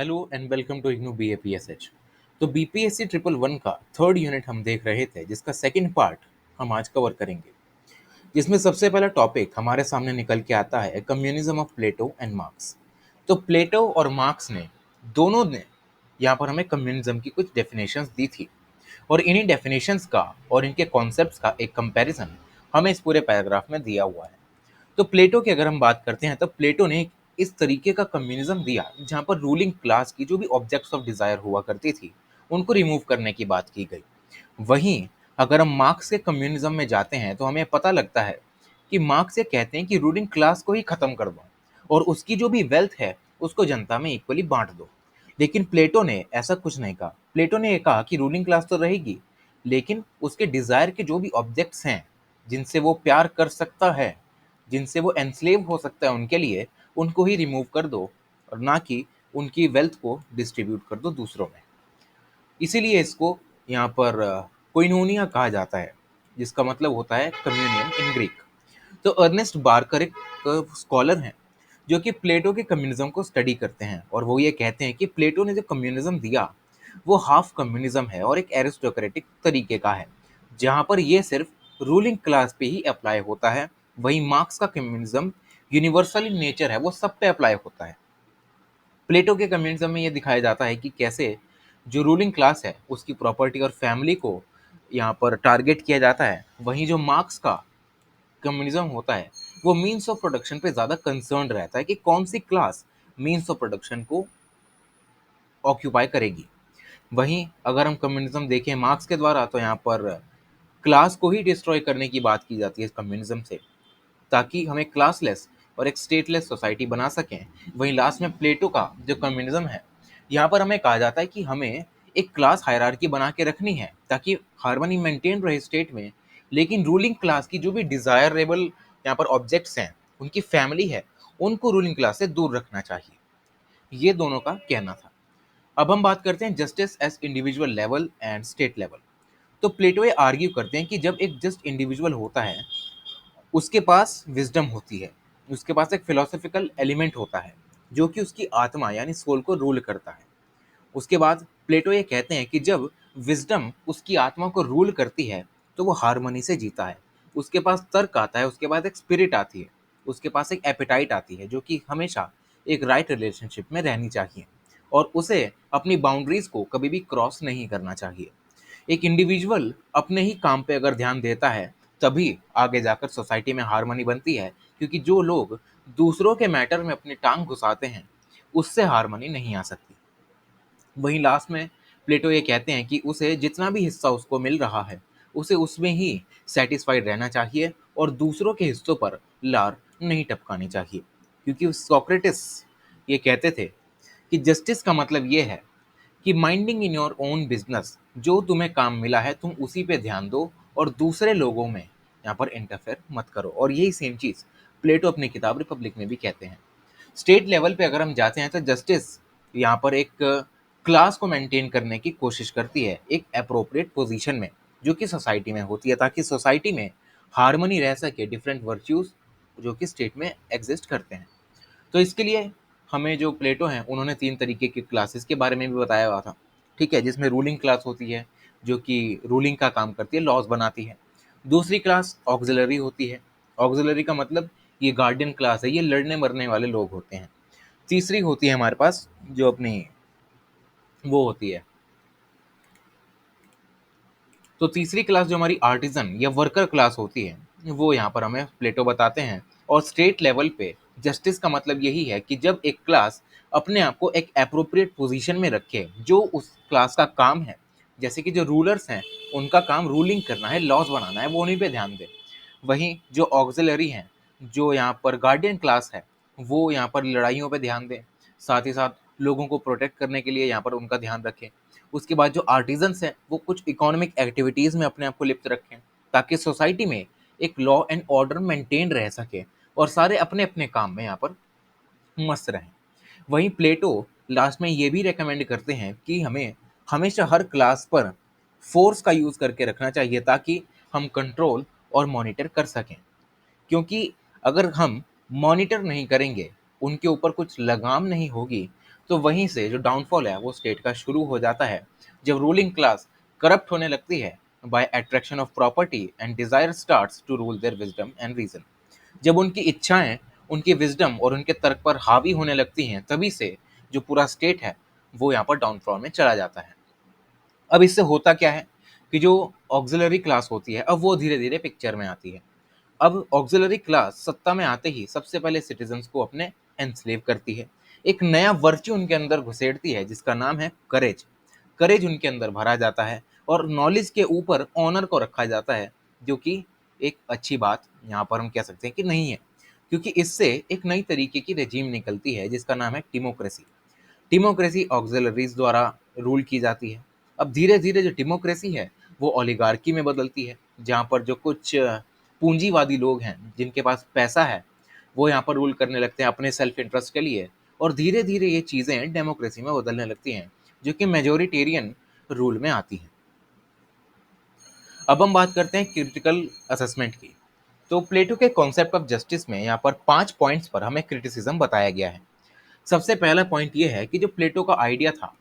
Hello and welcome to IGNOU BAPSH। तो BPSC triple one का third unit हम देख रहे थे, जिसका सेकंड पार्ट हम आज कवर करेंगे, जिसमें सबसे पहला टॉपिक हमारे सामने निकल के आता है communism of Plato and Marx. तो प्लेटो और मार्क्स ने दोनों ने यहाँ पर हमें कम्युनिज्म की कुछ डेफिनेशंस दी थी, और इन्हीं डेफिनेशंस का और इनके कॉन्सेप्ट्स का एक कंपैरिजन हमें इस पूरे पैराग्राफ में दिया हुआ है। तो प्लेटो की अगर हम बात करते हैं, तो प्लेटो ने इस तरीके का कम्युनिज्म दिया जहां पर रूलिंग क्लास की जो भी ऑब्जेक्ट्स ऑफ डिजायर हुआ करती थी उनको रिमूव करने की बात की गई। वहीं अगर हम मार्क्स के कम्युनिज्म में जाते हैं तो हमें पता लगता है कि मार्क्स ये कहते हैं कि रूलिंग क्लास को ही खत्म कर दो और उसकी जो भी वेल्थ है उसको जनता में इक्वली बांट दो। लेकिन प्लेटो ने ऐसा कुछ नहीं कहा। प्लेटो ने ये कहा कि रूलिंग क्लास तो रहेगी, लेकिन उसके डिजायर के जो भी ऑब्जेक्ट्स हैं, जिनसे वो प्यार कर सकता है, जिनसे वो एनस्लेव हो सकता है उनके लिए, उनको ही रिमूव कर दो, और ना कि उनकी वेल्थ को डिस्ट्रीब्यूट कर दो दूसरों में। इसीलिए इसको यहाँ पर कोइनोनिया कहा जाता है, जिसका मतलब होता है कम्युनियन इन ग्रीक। तो अर्नेस्ट बार्कर एक स्कॉलर हैं जो कि प्लेटो के कम्युनिज्म को स्टडी करते हैं, और वो ये कहते हैं कि प्लेटो ने जो कम्युनिज्म दिया वो हाफ कम्युनिज्म है और एक एरिस्टोक्रेटिक तरीके का है, जहाँ पर ये सिर्फ रूलिंग क्लास पे ही अप्लाई होता है। वहीं मार्क्स का कम्युनिज्म यूनिवर्सल इन नेचर है, वो सब पे अप्लाई होता है। प्लेटो के कम्युनिज्म में ये दिखाया जाता है कि कैसे जो रूलिंग क्लास है उसकी प्रॉपर्टी और फैमिली को यहाँ पर टारगेट किया जाता है। वहीं जो मार्क्स का कम्युनिज्म होता है वो मीन्स ऑफ प्रोडक्शन पे ज़्यादा कंसर्न रहता है कि कौन सी क्लास मीन्स ऑफ प्रोडक्शन को ऑक्यूपाई करेगी। वहीं अगर हम कम्युनिज्म देखें मार्क्स के द्वारा, तो यहाँ पर क्लास को ही डिस्ट्रॉय करने की बात की जाती है इस कम्युनिज्म से, ताकि हम एक क्लासलेस और एक स्टेटलेस सोसाइटी बना सकें। वहीं लास्ट में प्लेटो का जो कम्युनिज्म है, यहाँ पर हमें कहा जाता है कि हमें एक क्लास हायरार्की बना के रखनी है ताकि हार्मनी मेंटेन रहे स्टेट में, लेकिन रूलिंग क्लास की जो भी डिजायरेबल यहाँ पर ऑब्जेक्ट्स हैं, उनकी फैमिली है, उनको रूलिंग क्लास से दूर रखना चाहिए। ये दोनों का कहना था। अब हम बात करते हैं justice as individual level and state level. तो प्लेटो ये आर्ग्यू करते हैं कि जब एक जस्ट इंडिविजुअल होता है, उसके पास विजडम होती है, उसके पास एक फिलोसॉफिकल एलिमेंट होता है जो कि उसकी आत्मा यानी सोल को रूल करता है। उसके बाद प्लेटो ये कहते हैं कि जब विजडम उसकी आत्मा को रूल करती है तो वो हार्मनी से जीता है। उसके पास तर्क आता है, उसके बाद एक स्पिरिट आती है, उसके पास एक एपेटाइट आती है जो कि हमेशा एक राइट रिलेशनशिप में रहनी चाहिए, और उसे अपनी बाउंड्रीज को कभी भी क्रॉस नहीं करना चाहिए। एक इंडिविजुअल अपने ही काम पे अगर ध्यान देता है, तभी आगे जाकर सोसाइटी में हार्मनी बनती है, क्योंकि जो लोग दूसरों के मैटर में अपनी टांग घुसाते हैं, उससे हार्मनी नहीं आ सकती। वहीं लास्ट में प्लेटो ये कहते हैं कि उसे जितना भी हिस्सा उसको मिल रहा है, उसे उसमें ही सेटिस्फाइड रहना चाहिए और दूसरों के हिस्सों पर लार नहीं टपकानी चाहिए। क्योंकि सोक्रेटिस ये कहते थे कि जस्टिस का मतलब ये है कि minding in your own business, जो तुम्हें काम मिला है तुम उसी पे ध्यान दो और दूसरे लोगों में यहाँ पर इंटरफेयर मत करो। और यही सेम चीज़ प्लेटो अपनी किताब रिपब्लिक में भी कहते हैं। स्टेट लेवल पे अगर हम जाते हैं तो जस्टिस यहाँ पर एक क्लास को मेंटेन करने की कोशिश करती है एक अप्रोप्रिएट पोजीशन में, जो कि सोसाइटी में होती है, ताकि सोसाइटी में हार्मनी रह सके डिफरेंट वर्च्यूज जो कि स्टेट में एग्जिस्ट करते हैं। तो इसके लिए हमें जो प्लेटो हैं उन्होंने तीन तरीके की क्लासेस के बारे में भी बताया हुआ था। ठीक है, जिसमें रूलिंग क्लास होती है जो कि रूलिंग का काम करती है, लॉज बनाती है। दूसरी क्लास ऑक्सिलरी होती है। ऑक्सिलरी का मतलब ये गार्डियन क्लास है, ये लड़ने मरने वाले लोग होते हैं। तीसरी होती है हमारे पास जो अपनी वो होती है, तो तीसरी क्लास जो हमारी आर्टिजन या वर्कर क्लास होती है, वो यहाँ पर हमें प्लेटो बताते हैं। और स्टेट लेवल पे जस्टिस का मतलब यही है कि जब एक क्लास अपने आप को एक अप्रोप्रिएट पोजीशन में रखे, जो उस क्लास का काम है, जैसे कि जो रूलर्स हैं उनका काम रूलिंग करना है, लॉज बनाना है, वो उन्हीं पे ध्यान दे। वहीं जो ऑक्सिलरी हैं, जो यहाँ पर गार्डियन क्लास है, वो यहाँ पर लड़ाइयों पे ध्यान दें, साथ ही साथ लोगों को प्रोटेक्ट करने के लिए यहाँ पर उनका ध्यान रखें। उसके बाद जो आर्टिजन्स हैं वो कुछ इकोनॉमिक एक्टिविटीज़ में अपने आप को लिप्त रखें, ताकि सोसाइटी में एक लॉ एंड ऑर्डर मेंटेन रह सके और सारे अपने अपने काम में यहाँ पर मस्त रहें। वहीं प्लेटो लास्ट में ये भी रेकमेंड करते हैं कि हमें हमेशा हर क्लास पर फोर्स का यूज़ करके रखना चाहिए, ताकि हम कंट्रोल और मॉनिटर कर सकें। क्योंकि अगर हम मॉनिटर नहीं करेंगे, उनके ऊपर कुछ लगाम नहीं होगी, तो वहीं से जो डाउनफॉल है वो स्टेट का शुरू हो जाता है, जब रूलिंग क्लास करप्ट होने लगती है by attraction of property and desire starts to rule their wisdom and reason. जब उनकी इच्छाएं उनकी विजडम और उनके तर्क पर हावी होने लगती हैं, तभी से जो पूरा स्टेट है वो यहाँ पर डाउनफॉल में चला जाता है। अब इससे होता क्या है कि जो ऑक्सिलरी क्लास होती है अब वो धीरे धीरे पिक्चर में आती है। अब ऑक्सिलरी क्लास सत्ता में आते ही सबसे पहले सिटीजन्स को अपने एनस्लेव करती है, एक नया वर्च्यू उनके अंदर घुसेड़ती है जिसका नाम है करेज। करेज उनके अंदर भरा जाता है और नॉलेज के ऊपर ऑनर को रखा जाता है, जो कि एक अच्छी बात यहाँ पर हम कह सकते हैं कि नहीं है, क्योंकि इससे एक नई तरीके की रेजीम निकलती है जिसका नाम है डेमोक्रेसी। डेमोक्रेसी ऑक्सिलरीज द्वारा रूल की जाती है। अब धीरे धीरे जो डेमोक्रेसी है वो ओलिगार्की में बदलती है, जहाँ पर जो कुछ पूंजीवादी लोग हैं जिनके पास पैसा है वो यहाँ पर रूल करने लगते हैं अपने सेल्फ इंटरेस्ट के लिए। और धीरे धीरे ये चीज़ें डेमोक्रेसी में बदलने लगती हैं, जो कि मेजोरिटेरियन रूल में आती हैं। अब हम बात करते हैं क्रिटिकल असेसमेंट की। तो प्लेटो के कॉन्सेप्ट ऑफ जस्टिस में यहाँ पर 5 पॉइंट्स पर हमें क्रिटिसिज्म बताया गया है। सबसे पहला पॉइंट ये है कि जो प्लेटो का आइडिया था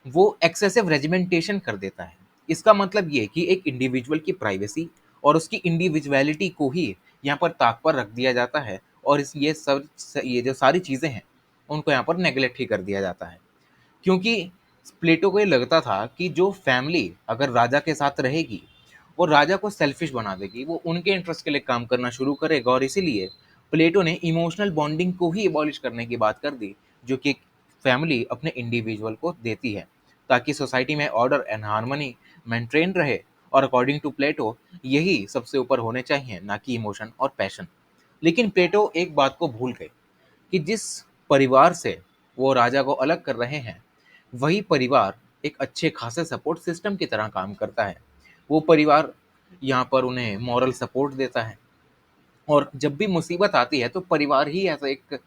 वो एक्सेसिव रेजिमेंटेशन कर देता है। इसका मतलब ये कि एक इंडिविजुअल की प्राइवेसी और उसकी इंडिविजुअलिटी को ही यहाँ पर ताक पर रख दिया जाता है, और इस ये जो सारी चीज़ें हैं उनको यहाँ पर नेगलेक्ट ही कर दिया जाता है। क्योंकि प्लेटो को ये लगता था कि जो फैमिली अगर राजा के साथ रहेगी वो राजा को सेल्फिश बना देगी, वो उनके इंटरेस्ट के लिए काम करना शुरू करेगा, और इसीलिए प्लेटो ने इमोशनल बॉन्डिंग को ही एबॉलिश करने की बात कर दी, जो कि फैमिली अपने इंडिविजुअल को देती है ताकि सोसाइटी में ऑर्डर एंड हार्मनी मेंटेन रहे। और अकॉर्डिंग टू प्लेटो यही सबसे ऊपर होने चाहिए, ना कि इमोशन और पैशन। लेकिन प्लेटो एक बात को भूल गए कि जिस परिवार से वो राजा को अलग कर रहे हैं वही परिवार एक अच्छे खासे सपोर्ट सिस्टम की तरह काम करता है। वो परिवार यहाँ पर उन्हें मॉरल सपोर्ट देता है, और जब भी मुसीबत आती है तो परिवार ही ऐसा एक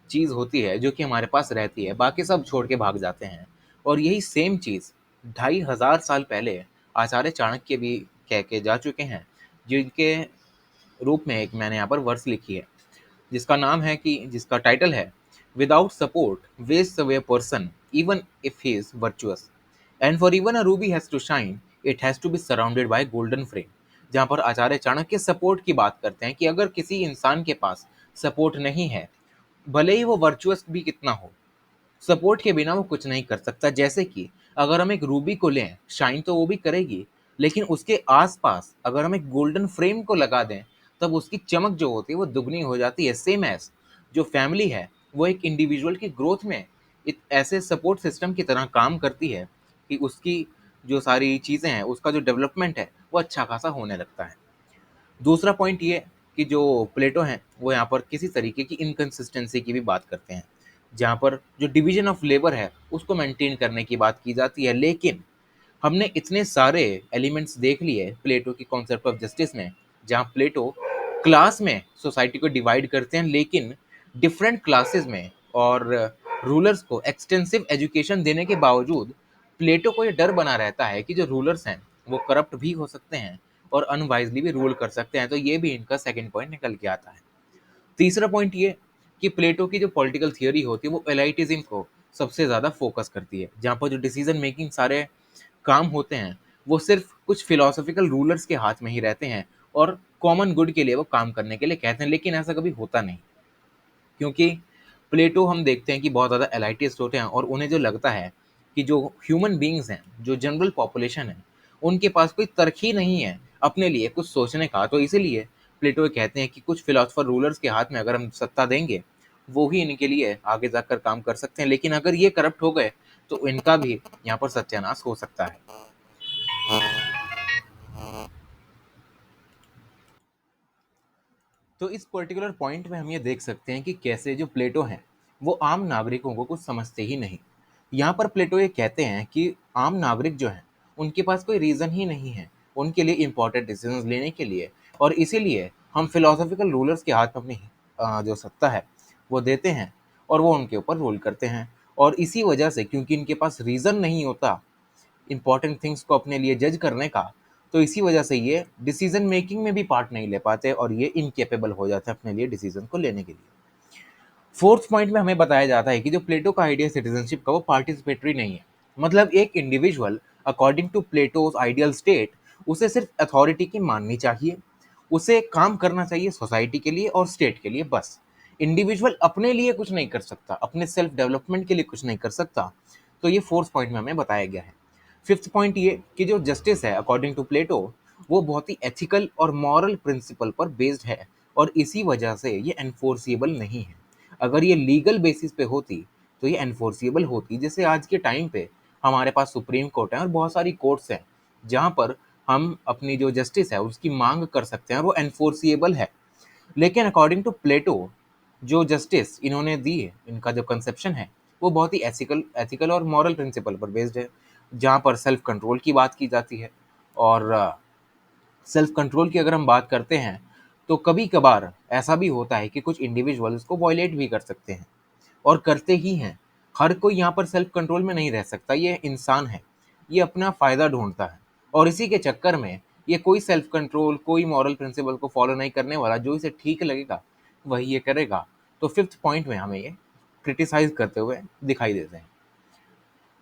चीज़ होती है जो कि हमारे पास रहती है, बाकी सब छोड़ के भाग जाते हैं। और यही सेम चीज़ 2500 साल पहले आचार्य चाणक्य भी कह के जा चुके हैं, जिनके रूप में एक मैंने यहाँ पर वर्स लिखी है जिसका टाइटल है without support waste away person even if he is virtuous and for even a ruby has to shine it has to be surrounded by golden frame. जहाँ पर आचार्य चाणक्य सपोर्ट की बात करते हैं कि अगर किसी इंसान के पास सपोर्ट नहीं है, भले ही वो वर्चुअस भी कितना हो, सपोर्ट के बिना वो कुछ नहीं कर सकता। जैसे कि अगर हम एक रूबी को लें, शाइन तो वो भी करेगी, लेकिन उसके आसपास अगर हम एक गोल्डन फ्रेम को लगा दें तब उसकी चमक जो होती है वो दुगनी हो जाती है। सेम एज जो फैमिली है वो एक इंडिविजुअल की ग्रोथ में एक ऐसे सपोर्ट सिस्टम की तरह काम करती है कि उसकी जो सारी चीज़ें हैं उसका जो डेवलपमेंट है वो अच्छा खासा होने लगता है। दूसरा पॉइंट ये कि जो प्लेटो हैं वो यहाँ पर किसी तरीके की इनकन्सिस्टेंसी की भी बात करते हैं, जहाँ पर जो डिवीजन ऑफ लेबर है उसको मेंटेन करने की बात की जाती है। लेकिन हमने इतने सारे एलिमेंट्स देख लिए प्लेटो की कॉन्सेप्ट ऑफ जस्टिस में, जहाँ प्लेटो क्लास में सोसाइटी को डिवाइड करते हैं, लेकिन डिफरेंट क्लासेस में और रूलर्स को एक्सटेंसिव एजुकेशन देने के बावजूद प्लेटो को ये डर बना रहता है कि जो रूलर्स हैं वो करप्ट भी हो सकते हैं और अनवाइजली भी रूल कर सकते हैं। तो ये भी इनका सेकंड पॉइंट निकल के आता है। तीसरा पॉइंट ये कि प्लेटो की जो पॉलिटिकल थियोरी होती है वो एलाइटिज्म को सबसे ज़्यादा फोकस करती है, जहाँ पर जो डिसीजन मेकिंग सारे काम होते हैं वो सिर्फ कुछ फिलोसॉफिकल रूलर्स के हाथ में ही रहते हैं, और कॉमन गुड के लिए वो काम करने के लिए कहते हैं, लेकिन ऐसा कभी होता नहीं। क्योंकि प्लेटो हम देखते हैं कि बहुत ज़्यादा एलाइटिस्ट होते हैं और उन्हें जो लगता है कि जो ह्यूमन बींग्स हैं, जो जनरल पॉपुलेशन है, उनके पास कोई तर्क ही नहीं है अपने लिए कुछ सोचने का। तो इसीलिए प्लेटो ये कहते हैं कि कुछ फिलोसफर रूलर्स के हाथ में अगर हम सत्ता देंगे वो ही इनके लिए आगे जाकर काम कर सकते हैं, लेकिन अगर ये करप्ट हो गए तो इनका भी यहाँ पर सत्यानाश हो सकता है। तो इस पर्टिकुलर पॉइंट में हम ये देख सकते हैं कि कैसे जो प्लेटो हैं वो आम नागरिकों को कुछ समझते ही नहीं। यहाँ पर प्लेटो ये कहते हैं कि आम नागरिक जो हैं उनके पास कोई रीज़न ही नहीं है उनके लिए इम्पोर्टेंट डिसीजंस लेने के लिए, और इसीलिए हम फिलोसॉफिकल रूलर्स के हाथ में अपनी जो सत्ता है वो देते हैं और वो उनके ऊपर रूल करते हैं। और इसी वजह से क्योंकि इनके पास रीज़न नहीं होता इम्पॉर्टेंट थिंग्स को अपने लिए जज करने का, तो इसी वजह से ये डिसीजन मेकिंग में भी पार्ट नहीं ले पाते और ये इनकेपेबल हो जाते हैं अपने लिए डिसीजन को लेने के लिए। फोर्थ पॉइंट में हमें बताया जाता है कि जो प्लेटो का आइडिया सिटीजनशिप का वो पार्टिसिपेटरी नहीं है। मतलब एक individual according to Plato's ideal state उसे सिर्फ अथॉरिटी की माननी चाहिए, उसे काम करना चाहिए सोसाइटी के लिए और स्टेट के लिए बस। इंडिविजुअल अपने लिए कुछ नहीं कर सकता, अपने सेल्फ डेवलपमेंट के लिए कुछ नहीं कर सकता। तो ये फोर्थ पॉइंट में हमें बताया गया है। फिफ्थ पॉइंट ये कि जो जस्टिस है अकॉर्डिंग टू प्लेटो वो बहुत ही एथिकल और मॉरल प्रिंसिपल पर बेस्ड है और इसी वजह से ये एनफोर्सिएबल नहीं है। अगर ये लीगल बेसिस पे होती तो ये एनफोर्सिएबल होती। जैसे आज के टाइम पे हमारे पास सुप्रीम कोर्ट है और बहुत सारी कोर्ट्स हैं जहाँ पर हम अपनी जो जस्टिस है उसकी मांग कर सकते हैं और वो एनफोर्सिएबल है। लेकिन अकॉर्डिंग टू प्लेटो जो जस्टिस इन्होंने दी है, इनका जो कंसेप्शन है वो बहुत ही एथिकल और मॉरल प्रिंसिपल पर बेस्ड है, जहाँ पर सेल्फ कंट्रोल की बात की जाती है। और सेल्फ कंट्रोल की अगर हम बात करते हैं तो कभी कभार ऐसा भी होता है कि कुछ इंडिविजुअल उसको वॉयलेट भी कर सकते हैं और करते ही हैं। हर कोई यहाँ पर सेल्फ कंट्रोल में नहीं रह सकता, ये इंसान है, ये अपना फ़ायदा ढूंढता है और इसी के चक्कर में ये कोई सेल्फ कंट्रोल कोई मॉरल प्रिंसिपल को फॉलो नहीं करने वाला, जो इसे ठीक लगेगा वही ये करेगा। तो फिफ्थ पॉइंट में हमें ये क्रिटिसाइज करते हुए दिखाई देते हैं।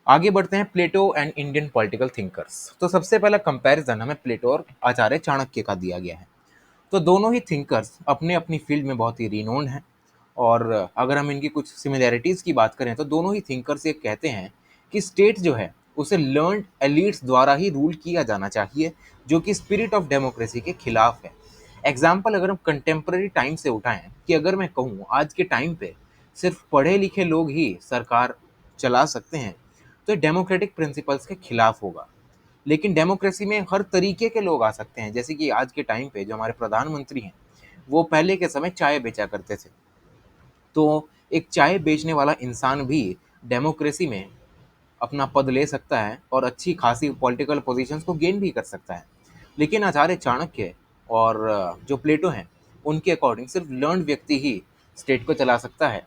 आगे बढ़ते हैं प्लेटो एंड इंडियन पॉलिटिकल थिंकर्स। तो सबसे पहला कंपैरिजन हमें प्लेटो और आचार्य चाणक्य का दिया गया है। तो दोनों ही थिंकर्स अपने अपनी फील्ड में बहुत ही रिनोन्ड हैं और अगर हम इनकी कुछ सिमिलैरिटीज़ की बात करें तो दोनों ही थिंकर्स ये कहते हैं कि स्टेट जो है उसे लर्नड एलिट्स द्वारा ही रूल किया जाना चाहिए, जो कि स्पिरिट ऑफ डेमोक्रेसी के खिलाफ है। एग्जाम्पल अगर हम कंटेम्प्रेरी टाइम से उठाएं कि अगर मैं कहूँ आज के टाइम पे सिर्फ पढ़े लिखे लोग ही सरकार चला सकते हैं तो डेमोक्रेटिक प्रिंसिपल्स के खिलाफ होगा। लेकिन डेमोक्रेसी में हर तरीके के लोग आ सकते हैं, जैसे कि आज के टाइम पे जो हमारे प्रधानमंत्री हैं वो पहले के समय चाय बेचा करते थे। तो एक चाय बेचने वाला इंसान भी डेमोक्रेसी में अपना पद ले सकता है और अच्छी खासी पॉलिटिकल पोजीशंस को गेन भी कर सकता है। लेकिन आचार्य चाणक्य और जो प्लेटो हैं उनके अकॉर्डिंग सिर्फ लर्न व्यक्ति ही स्टेट को चला सकता है।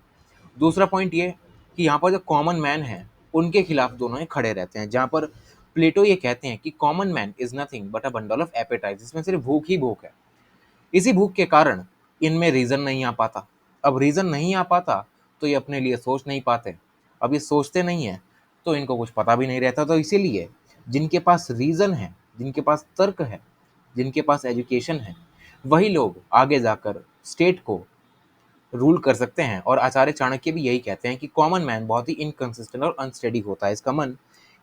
दूसरा पॉइंट ये कि यहाँ पर जो कॉमन मैन है उनके खिलाफ दोनों ही खड़े रहते हैं, जहाँ पर प्लेटो ये कहते हैं कि common man is nothing but a bundle of appetite, जिसमें सिर्फ भूख ही भूख है। इसी भूख के कारण इनमें रीजन नहीं आ पाता। अब रीजन नहीं आ पाता तो ये अपने लिए सोच नहीं पाते। अब ये सोचते नहीं है तो इनको कुछ पता भी नहीं रहता। तो इसीलिए जिनके पास रीजन है, जिनके पास तर्क है, जिनके पास एजुकेशन है, वही लोग आगे जाकर स्टेट को रूल कर सकते हैं। और आचार्य चाणक्य भी यही कहते हैं कि कॉमन मैन बहुत ही इनकंसिस्टेंट और अनस्टेडी होता है, इसका मन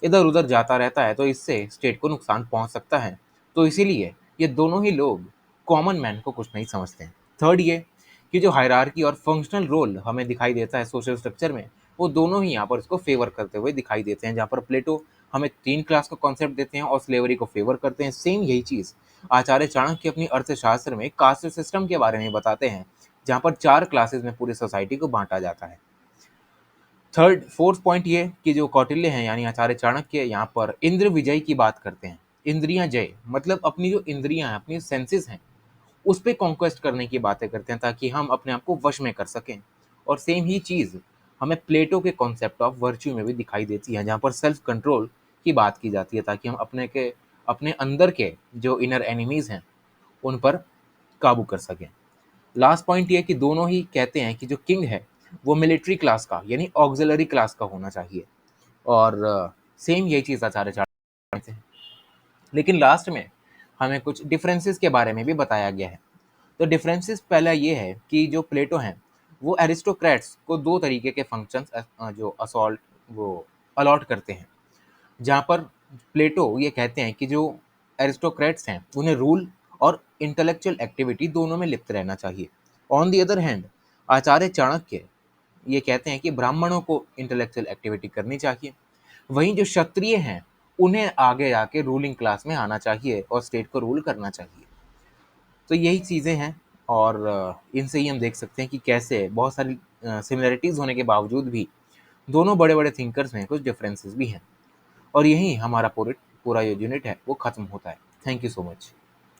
इधर उधर जाता रहता है, तो इससे स्टेट को नुकसान पहुंच सकता है। तो इसीलिए ये दोनों ही लोग कॉमन मैन को कुछ नहीं समझते हैं। थर्ड ये कि जो हायरार्की और फंक्शनल रोल हमें दिखाई देता है सोशल स्ट्रक्चर में, वो दोनों ही यहाँ पर इसको फेवर करते हुए दिखाई देते हैं। जहाँ पर प्लेटो हमें 3 क्लास का कॉन्सेप्ट देते हैं और स्लेवरी को फेवर करते हैं, सेम यही चीज़ आचार्य चाणक्य अपनी अर्थशास्त्र में कास्ट सिस्टम के बारे में बताते हैं, जहाँ पर 4 क्लासेस में पूरी सोसाइटी को बांटा जाता है। फोर्थ पॉइंट ये कि जो कौटिल्य हैं यानी आचार्य चाणक्य यहाँ पर इंद्र विजय की बात करते हैं। इंद्रियां जय मतलब अपनी जो इंद्रियां हैं, अपनी सेंसेस हैं, उस पे कॉन्क्वेस्ट करने की बातें करते हैं ताकि हम अपने आप को वश में कर सकें। और सेम ही चीज़ हमें प्लेटो के कॉन्सेप्ट ऑफ वर्च्यू में भी दिखाई देती है, जहाँ पर सेल्फ कंट्रोल की बात की जाती है ताकि हम अपने अंदर के जो इनर एनिमीज हैं उन पर काबू कर सकें। लास्ट पॉइंट ये कि दोनों ही कहते हैं कि जो किंग है वो मिलिट्री क्लास का यानी ऑक्सिलरी क्लास का होना चाहिए। और सेम यही चीज़ आचार्य चाणक्य से है। लेकिन लास्ट में हमें कुछ डिफरेंसेस के बारे में भी बताया गया है। तो डिफरेंसेस पहला ये है कि जो प्लेटो हैं वो एरिस्टोक्रेट्स को 2 तरीके के फंक्शंस जो असॉल्ट वो अलॉट करते हैं। जहाँ पर प्लेटो ये कहते हैं कि जो एरिस्टोक्रेट्स हैं उन्हें रूल और इंटेलेक्चुअल एक्टिविटी दोनों में लिप्त रहना चाहिए। ऑन दी अदर हैंड आचार्य चाणक्य ये कहते हैं कि ब्राह्मणों को इंटेलेक्चुअल एक्टिविटी करनी चाहिए। वहीं जो क्षत्रिय हैं उन्हें आगे आके रूलिंग क्लास में आना चाहिए और स्टेट को रूल करना चाहिए। तो यही चीज़ें हैं और इनसे ही हम देख सकते हैं कि कैसे बहुत सारी सिमिलरिटीज़ होने के बावजूद भी दोनों बड़े बड़े थिंकर्स में कुछ डिफरेंसेस भी हैं। और यही हमारा पूरा पूरा जो यूनिट है वो ख़त्म होता है। Thank you so much.